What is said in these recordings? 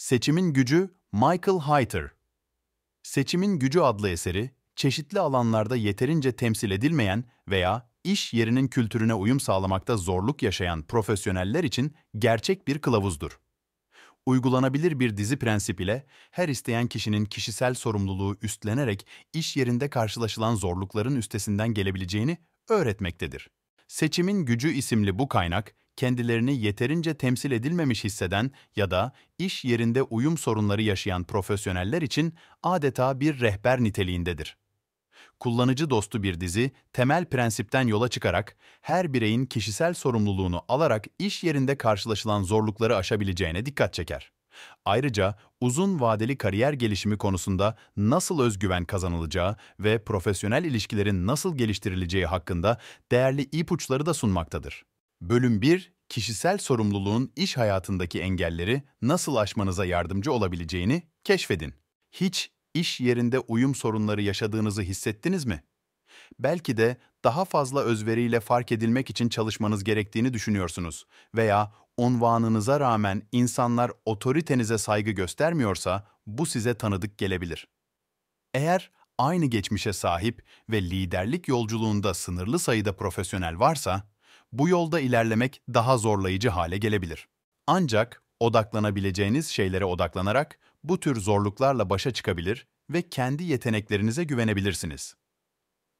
Seçimin Gücü Michael Hayter. Seçimin Gücü adlı eseri, çeşitli alanlarda yeterince temsil edilmeyen veya iş yerinin kültürüne uyum sağlamakta zorluk yaşayan profesyoneller için gerçek bir kılavuzdur. Uygulanabilir bir dizi prensip ile her isteyen kişinin kişisel sorumluluğu üstlenerek iş yerinde karşılaşılan zorlukların üstesinden gelebileceğini öğretmektedir. Seçimin Gücü isimli bu kaynak, kendilerini yeterince temsil edilmemiş hisseden ya da iş yerinde uyum sorunları yaşayan profesyoneller için adeta bir rehber niteliğindedir. Kullanıcı dostu bir dizi, temel prensipten yola çıkarak her bireyin kişisel sorumluluğunu alarak iş yerinde karşılaşılan zorlukları aşabileceğine dikkat çeker. Ayrıca uzun vadeli kariyer gelişimi konusunda nasıl özgüven kazanılacağı ve profesyonel ilişkilerin nasıl geliştirileceği hakkında değerli ipuçları da sunmaktadır. Bölüm 1, kişisel sorumluluğun iş hayatındaki engelleri nasıl aşmanıza yardımcı olabileceğini keşfedin. Hiç iş yerinde uyum sorunları yaşadığınızı hissettiniz mi? Belki de daha fazla özveriyle fark edilmek için çalışmanız gerektiğini düşünüyorsunuz veya unvanınıza rağmen insanlar otoritenize saygı göstermiyorsa bu size tanıdık gelebilir. Eğer aynı geçmişe sahip ve liderlik yolculuğunda sınırlı sayıda profesyonel varsa, bu yolda ilerlemek daha zorlayıcı hale gelebilir. Ancak odaklanabileceğiniz şeylere odaklanarak bu tür zorluklarla başa çıkabilir ve kendi yeteneklerinize güvenebilirsiniz.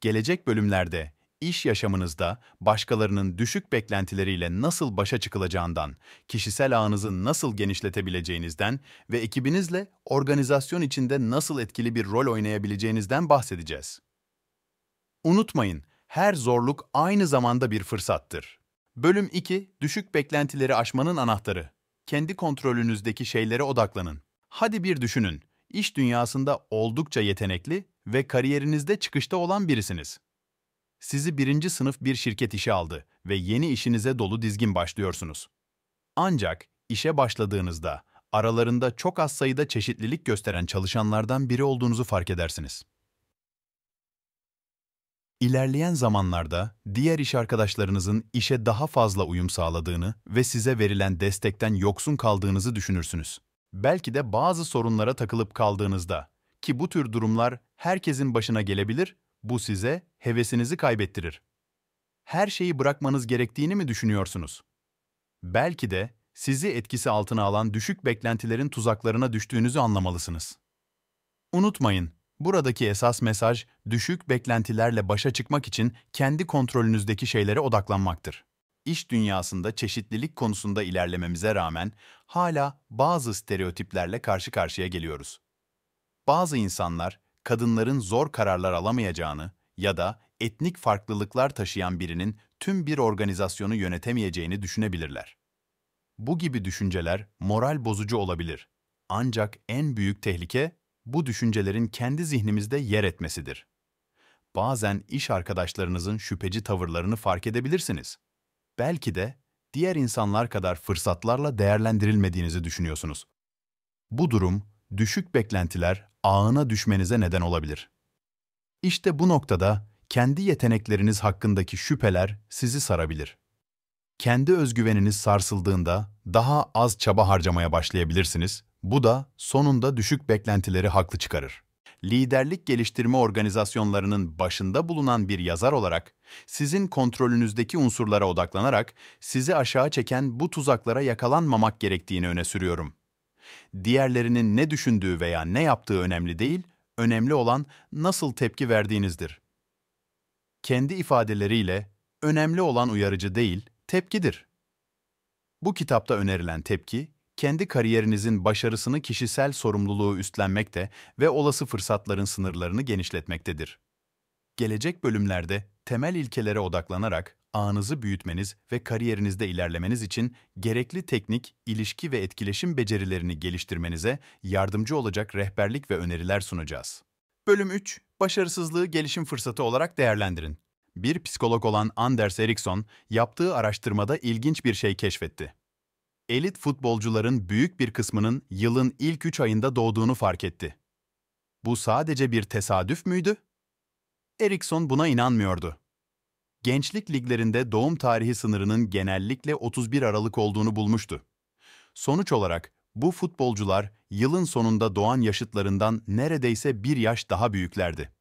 Gelecek bölümlerde iş yaşamınızda başkalarının düşük beklentileriyle nasıl başa çıkılacağından, kişisel ağınızı nasıl genişletebileceğinizden ve ekibinizle organizasyon içinde nasıl etkili bir rol oynayabileceğinizden bahsedeceğiz. Unutmayın, her zorluk aynı zamanda bir fırsattır. Bölüm 2, düşük beklentileri aşmanın anahtarı. Kendi kontrolünüzdeki şeylere odaklanın. Hadi bir düşünün, iş dünyasında oldukça yetenekli ve kariyerinizde çıkışta olan birisiniz. Sizi birinci sınıf bir şirket işe aldı ve yeni işinize dolu dizgin başlıyorsunuz. Ancak işe başladığınızda aralarında çok az sayıda çeşitlilik gösteren çalışanlardan biri olduğunuzu fark edersiniz. İlerleyen zamanlarda diğer iş arkadaşlarınızın işe daha fazla uyum sağladığını ve size verilen destekten yoksun kaldığınızı düşünürsünüz. Belki de bazı sorunlara takılıp kaldığınızda, ki bu tür durumlar herkesin başına gelebilir, bu size hevesinizi kaybettirir. Her şeyi bırakmanız gerektiğini mi düşünüyorsunuz? Belki de sizi etkisi altına alan düşük beklentilerin tuzaklarına düştüğünüzü anlamalısınız. Unutmayın, buradaki esas mesaj, düşük beklentilerle başa çıkmak için kendi kontrolünüzdeki şeylere odaklanmaktır. İş dünyasında çeşitlilik konusunda ilerlememize rağmen hala bazı stereotiplerle karşı karşıya geliyoruz. Bazı insanlar, kadınların zor kararlar alamayacağını ya da etnik farklılıklar taşıyan birinin tüm bir organizasyonu yönetemeyeceğini düşünebilirler. Bu gibi düşünceler moral bozucu olabilir. Ancak en büyük tehlike, bu düşüncelerin kendi zihnimizde yer etmesidir. Bazen iş arkadaşlarınızın şüpheci tavırlarını fark edebilirsiniz. Belki de diğer insanlar kadar fırsatlarla değerlendirilmediğinizi düşünüyorsunuz. Bu durum, düşük beklentiler ağına düşmenize neden olabilir. İşte bu noktada kendi yetenekleriniz hakkındaki şüpheler sizi sarabilir. Kendi özgüveniniz sarsıldığında daha az çaba harcamaya başlayabilirsiniz. Bu da sonunda düşük beklentileri haklı çıkarır. Liderlik geliştirme organizasyonlarının başında bulunan bir yazar olarak, sizin kontrolünüzdeki unsurlara odaklanarak sizi aşağı çeken bu tuzaklara yakalanmamak gerektiğini öne sürüyorum. Diğerlerinin ne düşündüğü veya ne yaptığı önemli değil, önemli olan nasıl tepki verdiğinizdir. Kendi ifadeleriyle, önemli olan uyarıcı değil, tepkidir. Bu kitapta önerilen tepki, kendi kariyerinizin başarısını kişisel sorumluluğu üstlenmekte ve olası fırsatların sınırlarını genişletmektedir. Gelecek bölümlerde temel ilkelere odaklanarak ağınızı büyütmeniz ve kariyerinizde ilerlemeniz için gerekli teknik, ilişki ve etkileşim becerilerini geliştirmenize yardımcı olacak rehberlik ve öneriler sunacağız. Bölüm 3, başarısızlığı gelişim fırsatı olarak değerlendirin. Bir psikolog olan Anders Ericsson, yaptığı araştırmada ilginç bir şey keşfetti. Elit futbolcuların büyük bir kısmının yılın ilk 3 ayında doğduğunu fark etti. Bu sadece bir tesadüf müydü? Ericsson buna inanmıyordu. Gençlik liglerinde doğum tarihi sınırının genellikle 31 Aralık olduğunu bulmuştu. Sonuç olarak Bu futbolcular yılın sonunda doğan yaşıtlarından neredeyse bir yaş daha büyüklerdi.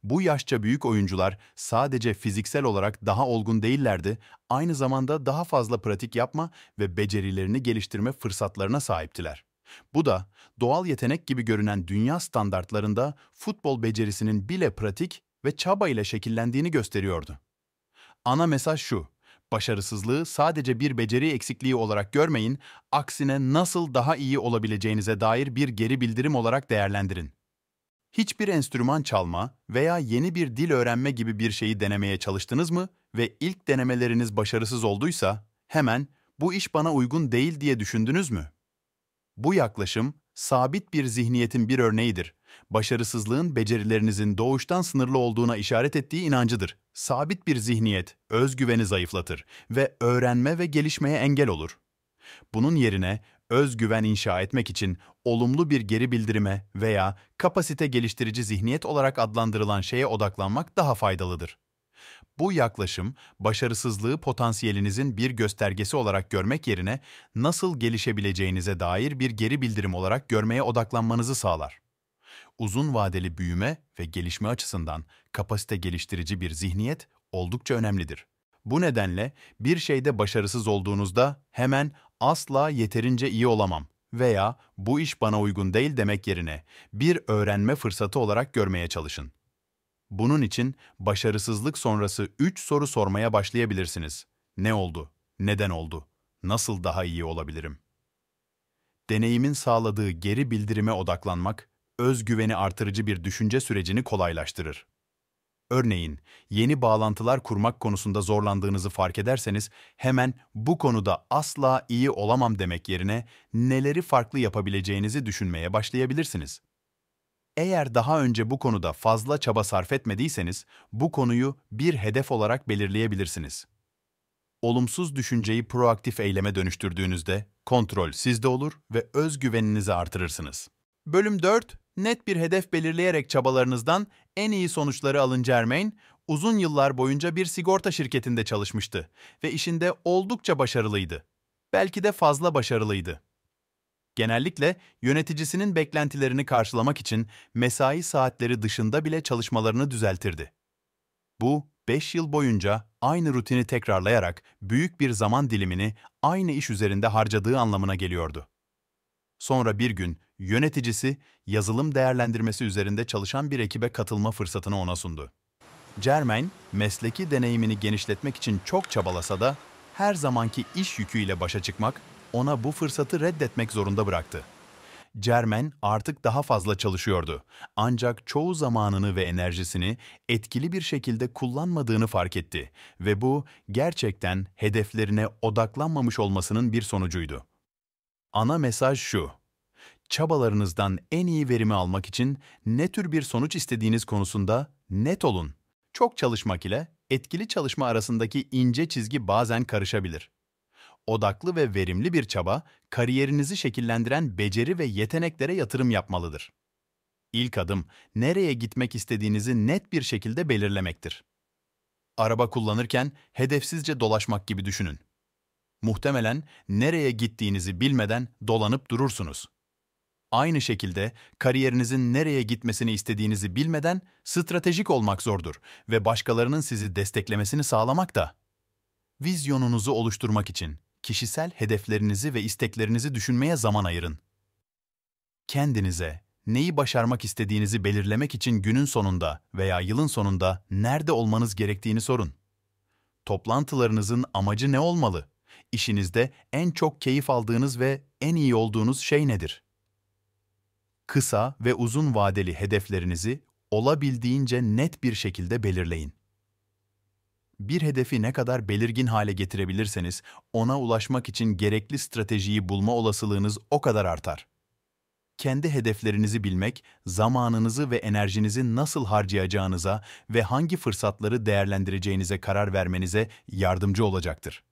Bu yaşça büyük oyuncular sadece fiziksel olarak daha olgun değillerdi, aynı zamanda daha fazla pratik yapma ve becerilerini geliştirme fırsatlarına sahiptiler. Bu da doğal yetenek gibi görünen dünya standartlarında futbol becerisinin bile pratik ve çaba ile şekillendiğini gösteriyordu. Ana mesaj şu: başarısızlığı sadece bir beceri eksikliği olarak görmeyin, aksine nasıl daha iyi olabileceğinize dair bir geri bildirim olarak değerlendirin. Hiçbir enstrüman çalma veya yeni bir dil öğrenme gibi bir şeyi denemeye çalıştınız mı ve ilk denemeleriniz başarısız olduysa, hemen "bu iş bana uygun değil" diye düşündünüz mü? Bu yaklaşım, sabit bir zihniyetin bir örneğidir. Başarısızlığın becerilerinizin doğuştan sınırlı olduğuna işaret ettiği inancıdır. Sabit bir zihniyet, özgüveni zayıflatır ve öğrenme ve gelişmeye engel olur. Bunun yerine özgüven inşa etmek için olumlu bir geri bildirime veya kapasite geliştirici zihniyet olarak adlandırılan şeye odaklanmak daha faydalıdır. Bu yaklaşım, başarısızlığı potansiyelinizin bir göstergesi olarak görmek yerine nasıl gelişebileceğinize dair bir geri bildirim olarak görmeye odaklanmanızı sağlar. Uzun vadeli büyüme ve gelişme açısından kapasite geliştirici bir zihniyet oldukça önemlidir. Bu nedenle bir şeyde başarısız olduğunuzda hemen "asla yeterince iyi olamam" veya "bu iş bana uygun değil" demek yerine bir öğrenme fırsatı olarak görmeye çalışın. Bunun için başarısızlık sonrası 3 soru sormaya başlayabilirsiniz. Ne oldu? Neden oldu? Nasıl daha iyi olabilirim? Deneyimin sağladığı geri bildirime odaklanmak, özgüveni artırıcı bir düşünce sürecini kolaylaştırır. Örneğin, yeni bağlantılar kurmak konusunda zorlandığınızı fark ederseniz, hemen "bu konuda asla iyi olamam" demek yerine neleri farklı yapabileceğinizi düşünmeye başlayabilirsiniz. Eğer daha önce bu konuda fazla çaba sarf etmediyseniz, bu konuyu bir hedef olarak belirleyebilirsiniz. Olumsuz düşünceyi proaktif eyleme dönüştürdüğünüzde kontrol sizde olur ve özgüveninizi artırırsınız. Bölüm 4. Net bir hedef belirleyerek çabalarınızdan en iyi sonuçları alın. Germain, uzun yıllar boyunca bir sigorta şirketinde çalışmıştı ve işinde oldukça başarılıydı. Belki de fazla başarılıydı. Genellikle yöneticisinin beklentilerini karşılamak için mesai saatleri dışında bile çalışmalarını düzeltirdi. Bu, 5 yıl boyunca aynı rutini tekrarlayarak büyük bir zaman dilimini aynı iş üzerinde harcadığı anlamına geliyordu. Sonra bir gün yöneticisi yazılım değerlendirmesi üzerinde çalışan bir ekibe katılma fırsatını ona sundu. Germain, mesleki deneyimini genişletmek için çok çabalasa da her zamanki iş yüküyle başa çıkmak ona bu fırsatı reddetmek zorunda bıraktı. Germain artık daha fazla çalışıyordu. Ancak çoğu zamanını ve enerjisini etkili bir şekilde kullanmadığını fark etti ve bu gerçekten hedeflerine odaklanmamış olmasının bir sonucuydu. Ana mesaj şu: çabalarınızdan en iyi verimi almak için ne tür bir sonuç istediğiniz konusunda net olun. Çok çalışmak ile etkili çalışma arasındaki ince çizgi bazen karışabilir. Odaklı ve verimli bir çaba, kariyerinizi şekillendiren beceri ve yeteneklere yatırım yapmalıdır. İlk adım, nereye gitmek istediğinizi net bir şekilde belirlemektir. Araba kullanırken hedefsizce dolaşmak gibi düşünün. Muhtemelen nereye gittiğinizi bilmeden dolanıp durursunuz. Aynı şekilde kariyerinizin nereye gitmesini istediğinizi bilmeden stratejik olmak zordur ve başkalarının sizi desteklemesini sağlamak da. Vizyonunuzu oluşturmak için kişisel hedeflerinizi ve isteklerinizi düşünmeye zaman ayırın. Kendinize neyi başarmak istediğinizi belirlemek için günün sonunda veya yılın sonunda nerede olmanız gerektiğini sorun. Toplantılarınızın amacı ne olmalı? İşinizde en çok keyif aldığınız ve en iyi olduğunuz şey nedir? Kısa ve uzun vadeli hedeflerinizi olabildiğince net bir şekilde belirleyin. Bir hedefi ne kadar belirgin hale getirebilirseniz, ona ulaşmak için gerekli stratejiyi bulma olasılığınız o kadar artar. Kendi hedeflerinizi bilmek, zamanınızı ve enerjinizi nasıl harcayacağınıza ve hangi fırsatları değerlendireceğinize karar vermenize yardımcı olacaktır.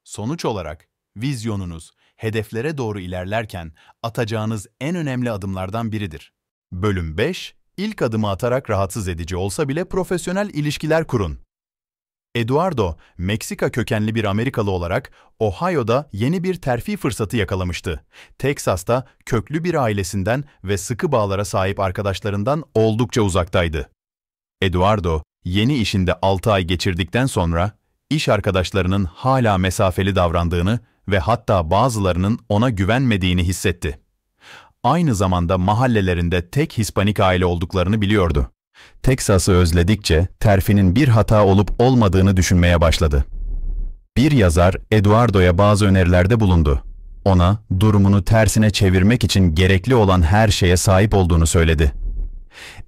Sonuç olarak, vizyonunuz, hedeflere doğru ilerlerken atacağınız en önemli adımlardan biridir. Bölüm 5. İlk adımı atarak rahatsız edici olsa bile profesyonel ilişkiler kurun. Eduardo, Meksika kökenli bir Amerikalı olarak Ohio'da yeni bir terfi fırsatı yakalamıştı. Teksas'ta köklü bir ailesinden ve sıkı bağlara sahip arkadaşlarından oldukça uzaktaydı. Eduardo, yeni işinde 6 ay geçirdikten sonra iş arkadaşlarının hala mesafeli davrandığını ve hatta bazılarının ona güvenmediğini hissetti. Aynı zamanda mahallelerinde tek Hispanik aile olduklarını biliyordu. Teksas'ı özledikçe terfinin bir hata olup olmadığını düşünmeye başladı. Bir yazar Eduardo'ya bazı önerilerde bulundu. Ona durumunu tersine çevirmek için gerekli olan her şeye sahip olduğunu söyledi.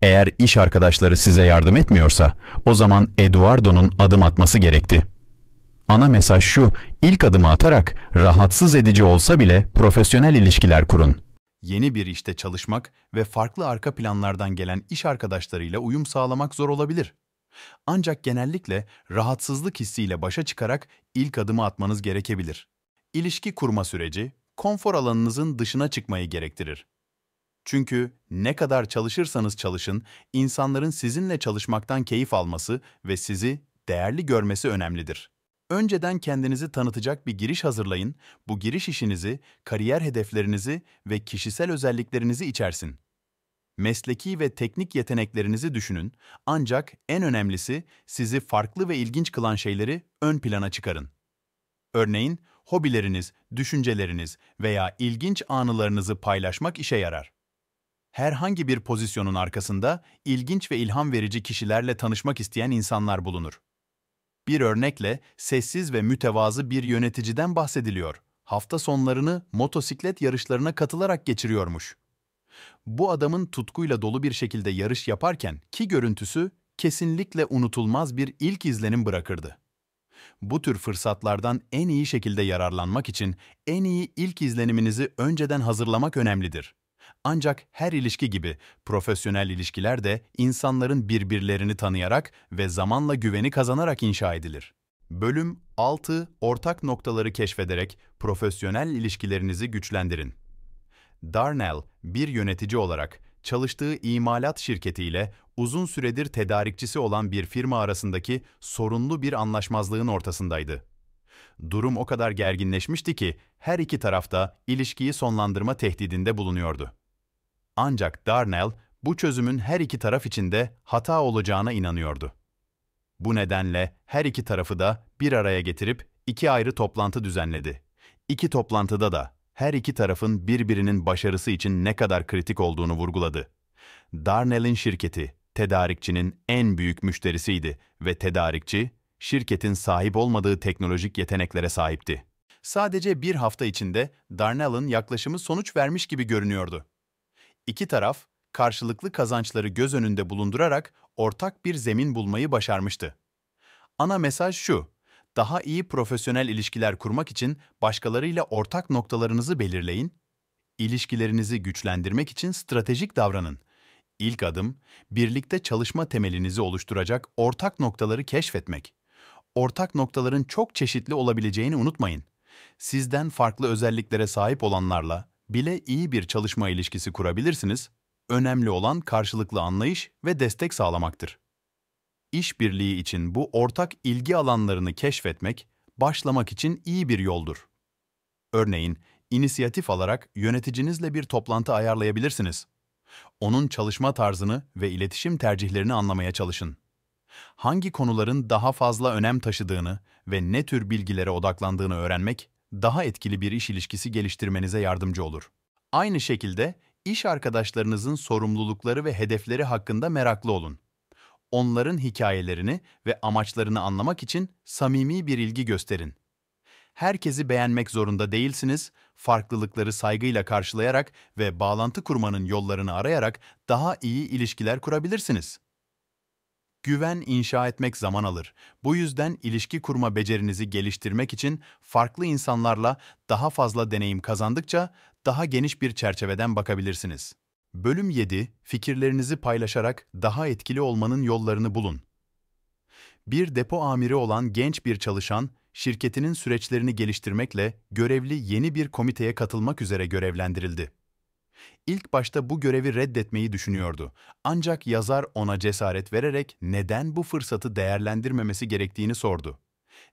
Eğer iş arkadaşları size yardım etmiyorsa, o zaman Eduardo'nun adım atması gerekti. Ana mesaj şu: ilk adımı atarak rahatsız edici olsa bile profesyonel ilişkiler kurun. Yeni bir işte çalışmak ve farklı arka planlardan gelen iş arkadaşlarıyla uyum sağlamak zor olabilir. Ancak genellikle rahatsızlık hissiyle başa çıkarak ilk adımı atmanız gerekebilir. İlişki kurma süreci, konfor alanınızın dışına çıkmayı gerektirir. Çünkü ne kadar çalışırsanız çalışın, insanların sizinle çalışmaktan keyif alması ve sizi değerli görmesi önemlidir. Önceden kendinizi tanıtacak bir giriş hazırlayın, bu giriş işinizi, kariyer hedeflerinizi ve kişisel özelliklerinizi içersin. Mesleki ve teknik yeteneklerinizi düşünün, ancak en önemlisi sizi farklı ve ilginç kılan şeyleri ön plana çıkarın. Örneğin, hobileriniz, düşünceleriniz veya ilginç anılarınızı paylaşmak işe yarar. Herhangi bir pozisyonun arkasında ilginç ve ilham verici kişilerle tanışmak isteyen insanlar bulunur. Bir örnekle sessiz ve mütevazı bir yöneticiden bahsediliyor. Hafta sonlarını motosiklet yarışlarına katılarak geçiriyormuş. Bu adamın tutkuyla dolu bir şekilde yarış yaparken ki görüntüsü kesinlikle unutulmaz bir ilk izlenim bırakırdı. Bu tür fırsatlardan en iyi şekilde yararlanmak için en iyi ilk izleniminizi önceden hazırlamak önemlidir. Ancak her ilişki gibi profesyonel ilişkiler de insanların birbirlerini tanıyarak ve zamanla güveni kazanarak inşa edilir. Bölüm 6. Ortak noktaları keşfederek profesyonel ilişkilerinizi güçlendirin. Darnell, bir yönetici olarak çalıştığı imalat şirketiyle uzun süredir tedarikçisi olan bir firma arasındaki sorunlu bir anlaşmazlığın ortasındaydı. Durum o kadar gerginleşmişti ki her iki taraf da ilişkiyi sonlandırma tehdidinde bulunuyordu. Ancak Darnell, bu çözümün her iki taraf için de hata olacağına inanıyordu. Bu nedenle her iki tarafı da bir araya getirip 2 ayrı toplantı düzenledi. 2 toplantıda da her iki tarafın birbirinin başarısı için ne kadar kritik olduğunu vurguladı. Darnell'in şirketi, tedarikçinin en büyük müşterisiydi ve tedarikçi, şirketin sahip olmadığı teknolojik yeteneklere sahipti. Sadece bir hafta içinde Darnell'in yaklaşımı sonuç vermiş gibi görünüyordu. İki taraf, karşılıklı kazançları göz önünde bulundurarak ortak bir zemin bulmayı başarmıştı. Ana mesaj şu: daha iyi profesyonel ilişkiler kurmak için başkalarıyla ortak noktalarınızı belirleyin, ilişkilerinizi güçlendirmek için stratejik davranın. İlk adım, birlikte çalışma temelinizi oluşturacak ortak noktaları keşfetmek. Ortak noktaların çok çeşitli olabileceğini unutmayın. Sizden farklı özelliklere sahip olanlarla bile iyi bir çalışma ilişkisi kurabilirsiniz. Önemli olan karşılıklı anlayış ve destek sağlamaktır. İşbirliği için bu ortak ilgi alanlarını keşfetmek, başlamak için iyi bir yoldur. Örneğin, inisiyatif alarak yöneticinizle bir toplantı ayarlayabilirsiniz. Onun çalışma tarzını ve iletişim tercihlerini anlamaya çalışın. Hangi konuların daha fazla önem taşıdığını ve ne tür bilgilere odaklandığını öğrenmek, daha etkili bir iş ilişkisi geliştirmenize yardımcı olur. Aynı şekilde, iş arkadaşlarınızın sorumlulukları ve hedefleri hakkında meraklı olun. Onların hikayelerini ve amaçlarını anlamak için samimi bir ilgi gösterin. Herkesi beğenmek zorunda değilsiniz, farklılıkları saygıyla karşılayarak ve bağlantı kurmanın yollarını arayarak daha iyi ilişkiler kurabilirsiniz. Güven inşa etmek zaman alır. Bu yüzden ilişki kurma becerinizi geliştirmek için farklı insanlarla daha fazla deneyim kazandıkça daha geniş bir çerçeveden bakabilirsiniz. Bölüm 7. Fikirlerinizi paylaşarak daha etkili olmanın yollarını bulun. Bir depo amiri olan genç bir çalışan, şirketinin süreçlerini geliştirmekle görevli yeni bir komiteye katılmak üzere görevlendirildi. İlk başta bu görevi reddetmeyi düşünüyordu. Ancak yazar ona cesaret vererek neden bu fırsatı değerlendirmemesi gerektiğini sordu.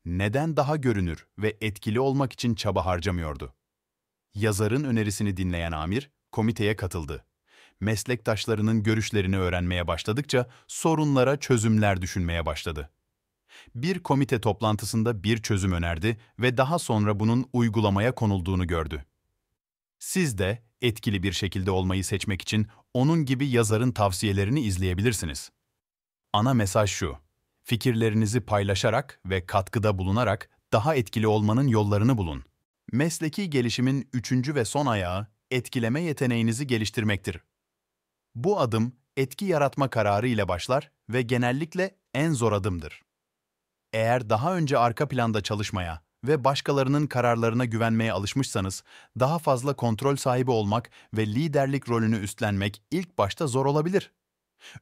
Neden daha görünür ve etkili olmak için çaba harcamıyordu? Yazarın önerisini dinleyen amir, komiteye katıldı. Meslektaşlarının görüşlerini öğrenmeye başladıkça sorunlara çözümler düşünmeye başladı. Bir komite toplantısında bir çözüm önerdi ve daha sonra bunun uygulamaya konulduğunu gördü. Siz de etkili bir şekilde olmayı seçmek için onun gibi yazarın tavsiyelerini izleyebilirsiniz. Ana mesaj şu: fikirlerinizi paylaşarak ve katkıda bulunarak daha etkili olmanın yollarını bulun. Mesleki gelişimin üçüncü ve son ayağı, etkileme yeteneğinizi geliştirmektir. Bu adım, etki yaratma kararı ile başlar ve genellikle en zor adımdır. Eğer daha önce arka planda çalışmaya ve başkalarının kararlarına güvenmeye alışmışsanız, daha fazla kontrol sahibi olmak ve liderlik rolünü üstlenmek ilk başta zor olabilir.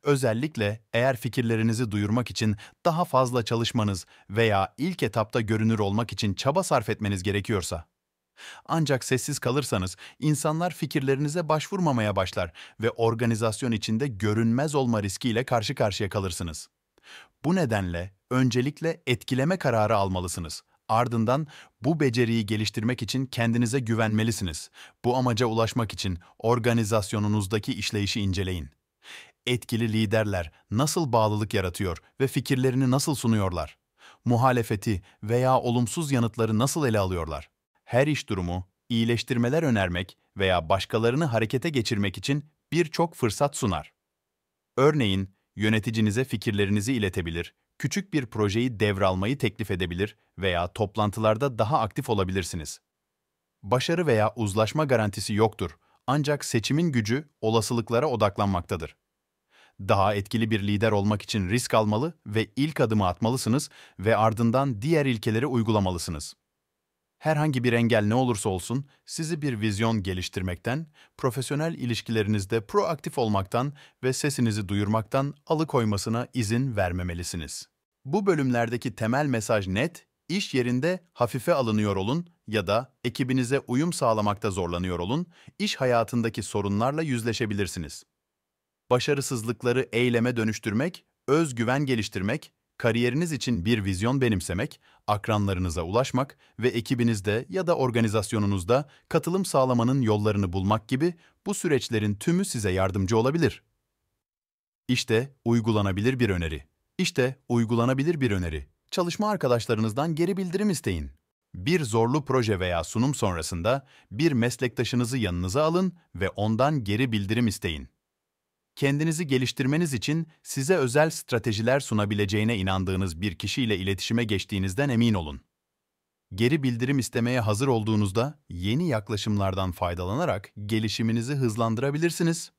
Özellikle eğer fikirlerinizi duyurmak için daha fazla çalışmanız veya ilk etapta görünür olmak için çaba sarf etmeniz gerekiyorsa. Ancak sessiz kalırsanız insanlar fikirlerinize başvurmamaya başlar ve organizasyon içinde görünmez olma riskiyle karşı karşıya kalırsınız. Bu nedenle öncelikle etkileme kararı almalısınız. Ardından bu beceriyi geliştirmek için kendinize güvenmelisiniz. Bu amaca ulaşmak için organizasyonunuzdaki işleyişi inceleyin. Etkili liderler nasıl bağlılık yaratıyor ve fikirlerini nasıl sunuyorlar? Muhalefeti veya olumsuz yanıtları nasıl ele alıyorlar? Her iş durumu, iyileştirmeler önermek veya başkalarını harekete geçirmek için birçok fırsat sunar. Örneğin, yöneticinize fikirlerinizi iletebilir, küçük bir projeyi devralmayı teklif edebilir veya toplantılarda daha aktif olabilirsiniz. Başarı veya uzlaşma garantisi yoktur, ancak seçimin gücü olasılıklara odaklanmaktadır. Daha etkili bir lider olmak için risk almalı ve ilk adımı atmalısınız ve ardından diğer ilkeleri uygulamalısınız. Herhangi bir engel ne olursa olsun, sizi bir vizyon geliştirmekten, profesyonel ilişkilerinizde proaktif olmaktan ve sesinizi duyurmaktan alıkoymasına izin vermemelisiniz. Bu bölümlerdeki temel mesaj net: iş yerinde hafife alınıyor olun ya da ekibinize uyum sağlamakta zorlanıyor olun, iş hayatındaki sorunlarla yüzleşebilirsiniz. Başarısızlıkları eyleme dönüştürmek, özgüven geliştirmek, kariyeriniz için bir vizyon benimsemek, akranlarınıza ulaşmak ve ekibinizde ya da organizasyonunuzda katılım sağlamanın yollarını bulmak gibi bu süreçlerin tümü size yardımcı olabilir. İşte uygulanabilir bir öneri. Çalışma arkadaşlarınızdan geri bildirim isteyin. Bir zorlu proje veya sunum sonrasında bir meslektaşınızı yanınıza alın ve ondan geri bildirim isteyin. Kendinizi geliştirmeniz için size özel stratejiler sunabileceğine inandığınız bir kişiyle iletişime geçtiğinizden emin olun. Geri bildirim istemeye hazır olduğunuzda yeni yaklaşımlardan faydalanarak gelişiminizi hızlandırabilirsiniz.